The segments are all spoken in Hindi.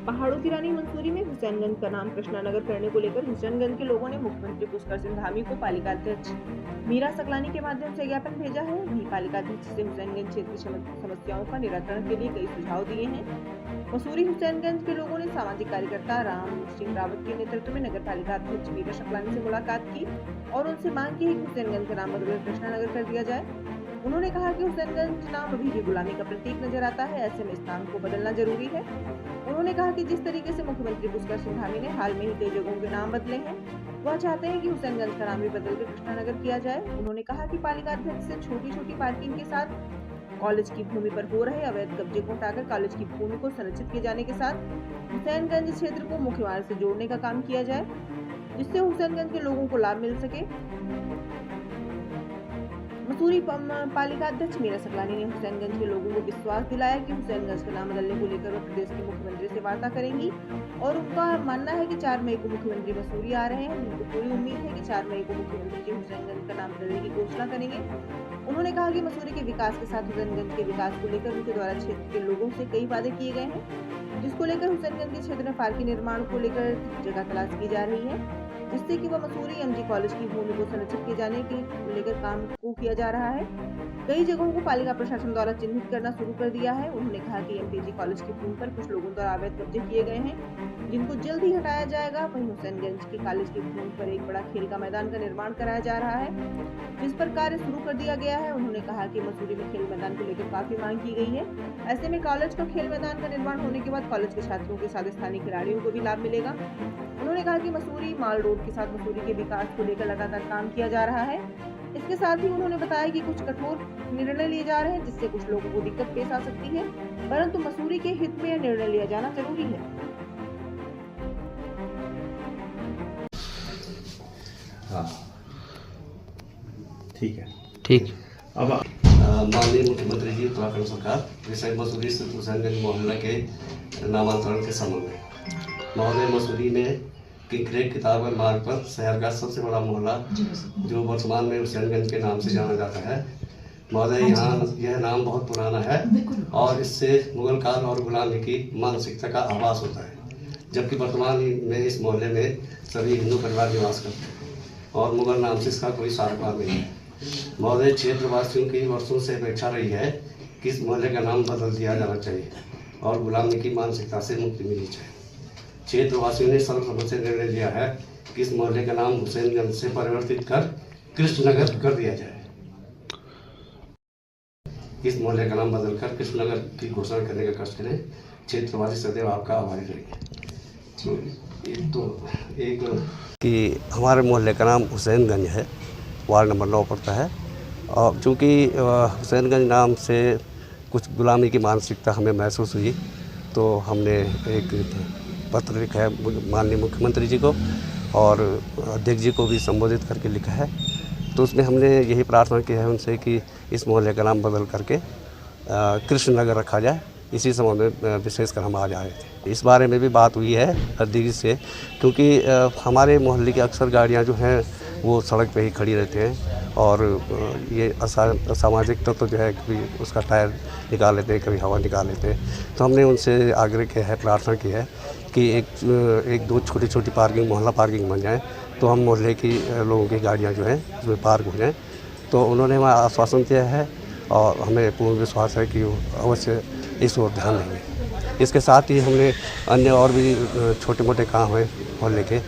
पहाड़ों की रानी मंसूरी में हुसैनगंज का नाम कृष्णानगर करने को लेकर हुसैनगंज के लोगों ने मुख्यमंत्री पुष्कर सिंह धामी को पालिका अध्यक्ष मीरा सकलानी के माध्यम से ज्ञापन भेजा है। वहीं पालिका अध्यक्ष से हुसैनगंज क्षेत्र की समस्याओं का निराकरण के लिए कई सुझाव दिए हैं। मसूरी हुसैनगंज के लोगों ने सामाजिक कार्यकर्ता राम सिंह रावत के नेतृत्व में नगर पालिका अध्यक्ष मीरा सकलानी से मुलाकात की और उनसे मांग की है कि हुसैनगंज का नाम बदलकर कृष्णानगर कर दिया जाए। उन्होंने कहा कि हुसैनगंज नाम अभी भी गुलामी का प्रतीक नजर आता है, ऐसे में इस नाम को बदलना जरूरी है। उन्होंने कहा कि जिस तरीके से मुख्यमंत्री पुष्कर सिंह धामी ने हाल में ही कई जगहों के नाम बदले हैं, वह चाहते हैं कि हुसैनगंज का नाम भी बदलकर कृष्णानगर किया जाए। उन्होंने कहा कि पालिका अध्यक्ष से छोटी छोटी पार्किंग के साथ कॉलेज की भूमि पर हो रहे अवैध कब्जे को हटाकर कॉलेज की भूमि को संरक्षित किए जाने के साथ हुसैनगंज क्षेत्र को मुख्य मार्ग से जोड़ने का काम किया जाए, जिससे हुसैनगंज के लोगों को लाभ मिल सके। मसूरी पालिका अध्यक्ष मीरा सकलानी ने हुसैनगंज के लोगों को विश्वास दिलाया कि हुसैनगंज का नाम बदलने को लेकर वह प्रदेश के मुख्यमंत्री से वार्ता करेंगी और उनका मानना है कि 4 मई को मुख्यमंत्री मसूरी आ रहे हैं। उनको पूरी उम्मीद है कि 4 मई को मुख्यमंत्री जी हुसैनगंज का नाम बदलने की घोषणा करेंगे। उन्होंने कहा कि मसूरी के विकास के साथ हुसैनगंज के विकास को लेकर उनके द्वारा क्षेत्र के लोगों से कई वादे किए गए हैं, जिसको लेकर हुसैनगंज के क्षेत्र में पार्क के निर्माण को लेकर जगह तलाश की जा रही है, जिससे कि वह मसूरी एमजी कॉलेज की भूमि को संरक्षित किए जाने के लेकर काम को किया जा रहा है। कई जगहों को पालिका प्रशासन द्वारा चिन्हित करना शुरू कर दिया है। उन्होंने कहा कि एमपीजी कॉलेज की भूमि पर कुछ लोगों द्वारा अवैध कब्जे किए गए हैं, जिनको जल्द ही हटाया जाएगा। वहीं हुसैनगंज के कॉलेज की भूमि पर एक बड़ा खेल का मैदान का निर्माण कराया जा रहा है, जिस पर कार्य शुरू कर दिया गया है। उन्होंने कहा कि मसूरी में खेल मैदान को लेकर काफी मांग की गई है। ऐसे में कॉलेज का खेल मैदान का निर्माण होने के बाद कॉलेज के छात्रों के साथ स्थानीय खिलाड़ियों को भी लाभ मिलेगा। उन्होंने कहा कि मसूरी माल रोड के साथ मसूरी के विकास को लेकर लगातार काम किया जा रहा है। इसके साथ ही उन्होंने बताया कि कुछ कठोर निर्णय लिए जा रहे हैं, जिससे कुछ लोगों को दिक्कत पेश आ सकती है, परंतु मसूरी के हित में यह निर्णय लिया जाना जरूरी है। हाँ, ठीक है। ठीक। अब माननीय मुख्यमंत्री जी उत्तराखंड सरकार विषय मसूरी स्थित हुसैनगंज मोहल्ला के नामांतरण के संबंध में महोदय मसूरी में किंकरेक किताब मार्ग पर शहर का सबसे बड़ा मोहल्ला जो वर्तमान में हुसैनगंज के नाम से जाना जाता है। महोदय यहाँ यह नाम बहुत पुराना है और इससे मुगल काल और गुलामी की मानसिकता का आभास होता है, जबकि वर्तमान में इस मोहल्ले में सभी हिंदू परिवार निवास करते हैं और मुगल नाम से इसका कोई सारोकार नहीं है। महोदय क्षेत्रवासियों की वर्षों से अपेक्षा रही है कि इस मोहल्ले का नाम बदल दिया जाना चाहिए और गुलामी की मानसिकता से मुक्ति मिलनी चाहिए। क्षेत्रवासियों ने सर्वसम्मति से निर्णय लिया है कि इस मोहल्ले का नाम हुसैनगंज से परिवर्तित कर कृष्णनगर कर दिया जाए। इस मोहल्ले का नाम बदलकर कृष्णनगर की घोषणा करने का कष्ट करें। क्षेत्रवासी सदैव आपका आभारी रहेंगे। कि हमारे मोहल्ले का नाम हुसैनगंज है, वार्ड नंबर 9 पड़ता है और चूँकि हुसैनगंज नाम से कुछ गुलामी की मानसिकता हमें महसूस हुई, तो हमने एक पत्र लिखा है माननीय मुख्यमंत्री जी को और अध्यक्ष जी को भी संबोधित करके लिखा है। तो उसमें हमने यही प्रार्थना की है उनसे कि इस मोहल्ले का नाम बदल करके कृष्णनगर रखा जाए। इसी संबंध में विशेषकर हम आज आए थे। इस बारे में भी बात हुई है अध्यक्ष जी से, क्योंकि हमारे मोहल्ले की अक्सर गाड़ियां जो हैं वो सड़क पे ही खड़ी रहते हैं और ये असामाजिक तत्व जो है कभी उसका टायर निकाल लेते हैं, कभी हवा निकाल लेते हैं। तो हमने उनसे आग्रह किया है, प्रार्थना की है कि एक दो छोटी छोटी पार्किंग मोहल्ला पार्किंग बन जाए, तो हम मोहल्ले की लोगों की गाड़ियाँ जो हैं उसमें पार्क हो जाएँ। तो उन्होंने हमें आश्वासन दिया है और हमें पूर्ण विश्वास है कि वो अवश्य इस ओर ध्यान देंगे। इसके साथ ही हमने अन्य और भी छोटे मोटे काम हैं मोहल्ले के,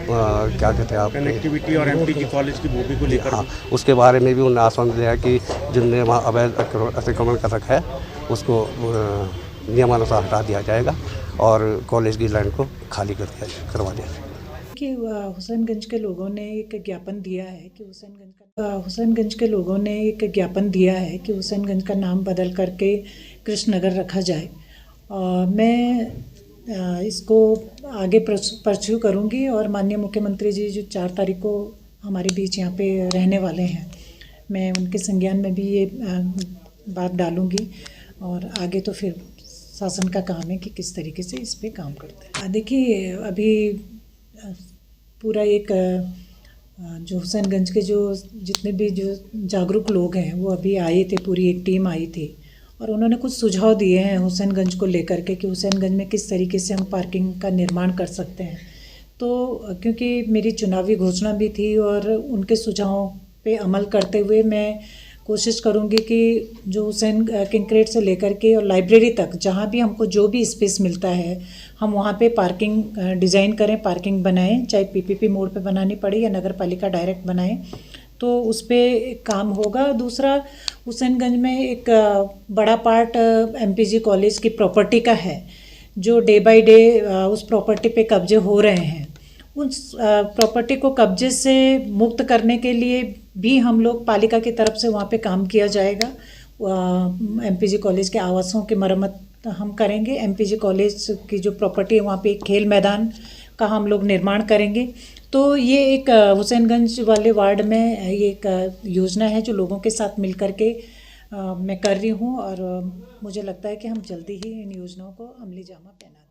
क्या कहते हैं आप, कनेक्टिविटी और एमपीजी कॉलेज की भूमि को लेकर। हाँ, उसके बारे में भी उन्होंने आश्वासन दिया कि जिनने वहाँ अवैध अतिक्रमण कर रखा है उसको नियमानुसार हटा दिया जाएगा और कॉलेज की लैंड को खाली करवा दिया जाएगा। कि हुसैनगंज के लोगों ने एक ज्ञापन दिया है कि हुसैनगंज के लोगों ने एक ज्ञापन दिया है कि हुसैनगंज का नाम बदल करके कृष्णनगर रखा जाए। मैं इसको आगे परस्यू करूंगी और माननीय मुख्यमंत्री जी जो 4 तारीख को हमारे बीच यहाँ पे रहने वाले हैं, मैं उनके संज्ञान में भी ये बात डालूंगी और आगे तो फिर शासन का काम है कि किस तरीके से इस पे काम करते हैं। देखिए, अभी पूरा एक जो हुसैनगंज के जो जितने भी जो जागरूक लोग हैं वो अभी आए थे, पूरी एक टीम आई थी और उन्होंने कुछ सुझाव दिए हैं हुसैनगंज को लेकर के कि हुसैनगंज में किस तरीके से हम पार्किंग का निर्माण कर सकते हैं। तो क्योंकि मेरी चुनावी घोषणा भी थी और उनके सुझावों पे अमल करते हुए मैं कोशिश करूंगी कि जो हुसैन किंक्रेट से लेकर के और लाइब्रेरी तक जहाँ भी हमको जो भी स्पेस मिलता है हम वहाँ पे पार्किंग डिज़ाइन करें, पार्किंग बनाएं, चाहे पीपीपी मोड पे बनानी पड़े या नगर पालिका डायरेक्ट बनाएं, तो उस पर काम होगा। दूसरा, हुसैनगंज में एक बड़ा पार्ट एमपीजी कॉलेज की प्रॉपर्टी का है जो डे बाय डे उस प्रॉपर्टी पे कब्जे हो रहे हैं। उस प्रॉपर्टी को कब्जे से मुक्त करने के लिए भी हम लोग पालिका की तरफ से वहाँ पे काम किया जाएगा। एमपीजी कॉलेज के आवासों की मरम्मत हम करेंगे। एमपीजी कॉलेज की जो प्रॉपर्टी है वहाँ पे एक खेल मैदान का हम लोग निर्माण करेंगे। तो ये एक हुसैनगंज वाले वार्ड में ये एक योजना है जो लोगों के साथ मिलकर के मैं कर रही हूँ और मुझे लगता है कि हम जल्दी ही इन योजनाओं को अमली जामा पहना देंगे।